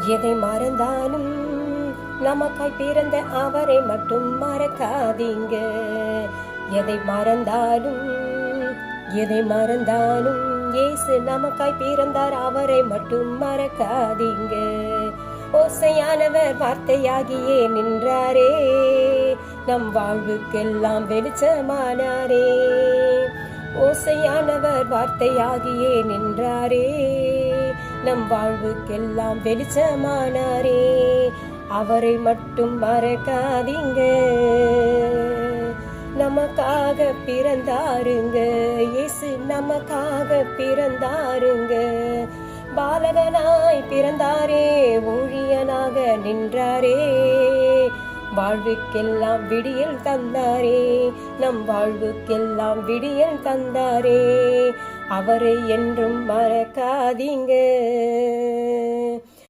எதை மறந்தாலும் நமக்காய் பிறந்த அவரை மட்டும் மறக்காதீங்க. எதை மறந்தாலும் இயேசு நமக்காய் பிறந்தார், அவரை மட்டும் மறக்காதீங்க. ஓசையானவர் வார்த்தையாகியே நின்றாரே, நம் வாழ்வுக்கெல்லாம் வெளிச்சமானாரே. ஓசையானவர் வார்த்தையாகியே நின்றாரே, நம் வாழ்வுக்கெல்லாம் வெளிச்சமானாரே. அவரை மட்டும் மறக்காதீங்க. நமக்காக பிறந்தாருங்க இயேசு, நமக்காக பிறந்தாருங்க. பாலகனாய் பிறந்தாரே, ஊழியனாக நின்றாரே, வாழ்வுக்கெல்லாம் விடியல் தந்தாரே. நம் வாழ்வுக்கெல்லாம் விடியல் தந்தாரே. அவரை என்றும் மறக்காதீங்க.